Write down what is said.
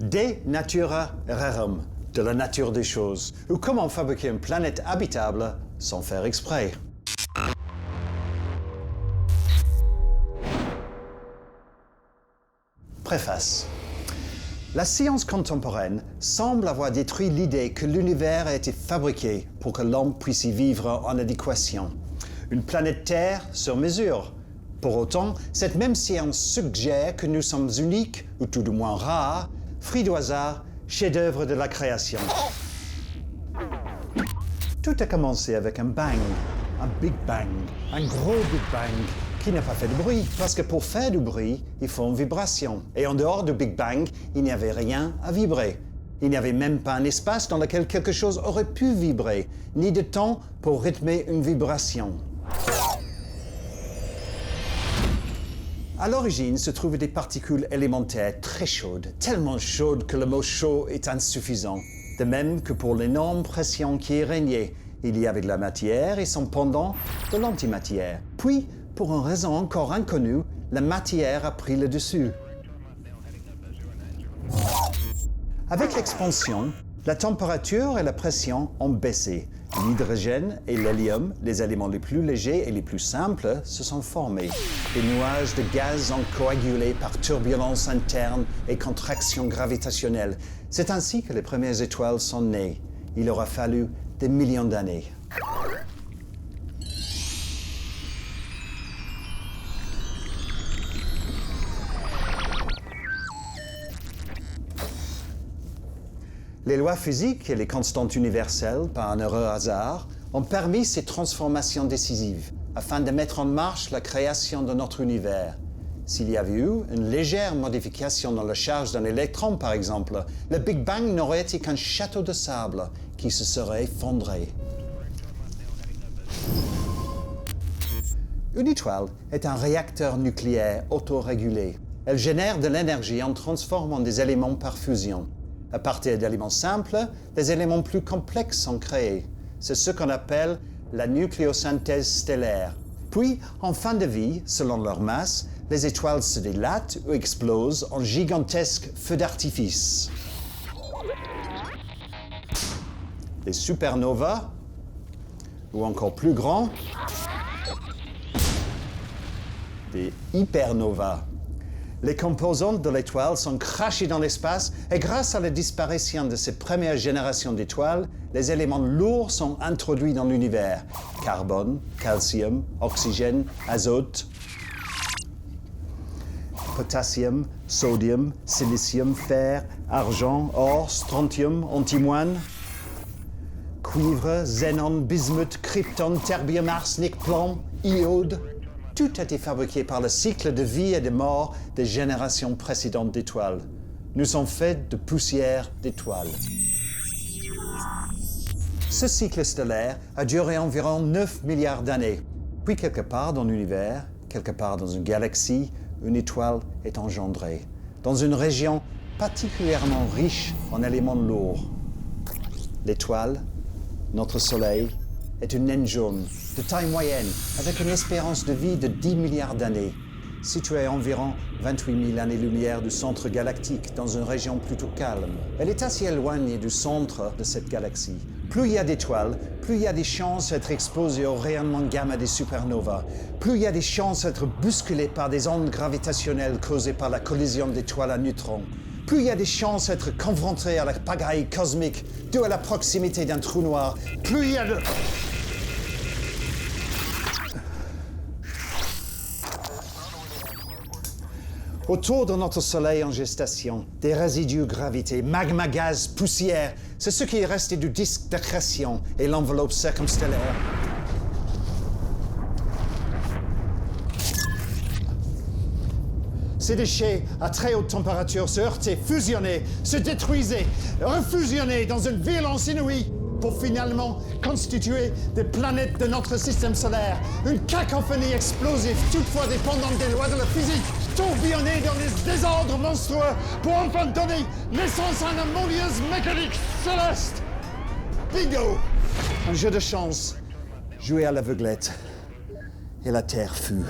De natura rerum, de la nature des choses, ou comment fabriquer une planète habitable sans faire exprès. Préface. La science contemporaine semble avoir détruit l'idée que l'univers a été fabriqué pour que l'homme puisse y vivre en adéquation. Une planète Terre sur mesure. Pour autant, cette même science suggère que nous sommes uniques, ou tout du moins rares, fruits du hasard, chefs-d'œuvre de la création. Tout a commencé avec un bang, un Big Bang, un gros Big Bang, qui n'a pas fait de bruit, parce que pour faire du bruit, il faut une vibration. Et en dehors du Big Bang, il n'y avait rien à vibrer. Il n'y avait même pas un espace dans lequel quelque chose aurait pu vibrer, ni de temps pour rythmer une vibration. À l'origine se trouvaient des particules élémentaires très chaudes, tellement chaudes que le mot chaud est insuffisant. De même que pour l'énorme pression qui y régnait, il y avait de la matière et son pendant, de l'antimatière. Puis, pour une raison encore inconnue, la matière a pris le dessus. Avec l'expansion, la température et la pression ont baissé. L'hydrogène et l'hélium, les éléments les plus légers et les plus simples, se sont formés. Des nuages de gaz ont coagulé par turbulence interne et contraction gravitationnelle. C'est ainsi que les premières étoiles sont nées. Il aura fallu des millions d'années. Les lois physiques et les constantes universelles, par un heureux hasard, ont permis ces transformations décisives, afin de mettre en marche la création de notre univers. S'il y avait eu une légère modification dans la charge d'un électron, par exemple, le Big Bang n'aurait été qu'un château de sable qui se serait effondré. Une étoile est un réacteur nucléaire autorégulé. Elle génère de l'énergie en transformant des éléments par fusion. À partir d'éléments simples, des éléments plus complexes sont créés. C'est ce qu'on appelle la nucléosynthèse stellaire. Puis, en fin de vie, selon leur masse, les étoiles se dilatent ou explosent en gigantesques feux d'artifice. Les supernovas, ou encore plus grands, des hypernovas. Les composantes de l'étoile sont crachées dans l'espace et grâce à la disparition de ces premières générations d'étoiles, les éléments lourds sont introduits dans l'univers. Carbone, calcium, oxygène, azote, potassium, sodium, silicium, fer, argent, or, strontium, antimoine, cuivre, xénon, bismuth, krypton, terbium, arsenic, plomb, iode. Tout a été fabriqué par le cycle de vie et de mort des générations précédentes d'étoiles. Nous sommes faits de poussière d'étoiles. Ce cycle stellaire a duré environ 9 milliards d'années. Puis quelque part dans l'univers, quelque part dans une galaxie, une étoile est engendrée. Dans une région particulièrement riche en éléments lourds. L'étoile, notre Soleil, est une naine jaune, de taille moyenne, avec une espérance de vie de 10 milliards d'années, située à environ 28 000 années-lumière du centre galactique, dans une région plutôt calme. Elle est assez éloignée du centre de cette galaxie. Plus il y a d'étoiles, plus il y a des chances d'être exposé au rayonnement gamma des supernovas, plus il y a des chances d'être bousculé par des ondes gravitationnelles causées par la collision d'étoiles à neutrons, plus il y a des chances d'être confronté à la pagaille cosmique due à la proximité d'un trou noir, plus il y a de... Autour de notre Soleil en gestation, des résidus gravité, magma, gaz, poussière, c'est ce qui est resté du disque d'accrétion et l'enveloppe circumstellaire. Ces déchets, à très haute température, se heurtaient, fusionnaient, se détruisaient, refusionnaient dans une violence inouïe pour finalement constituer des planètes de notre système solaire. Une cacophonie explosive, toutefois dépendante des lois de la physique, tourbillonnée dans les désordres monstrueux pour enfin donner naissance à une harmonieuse mécanique céleste. Bingo! Un jeu de chance, joué à l'aveuglette, et la Terre fut.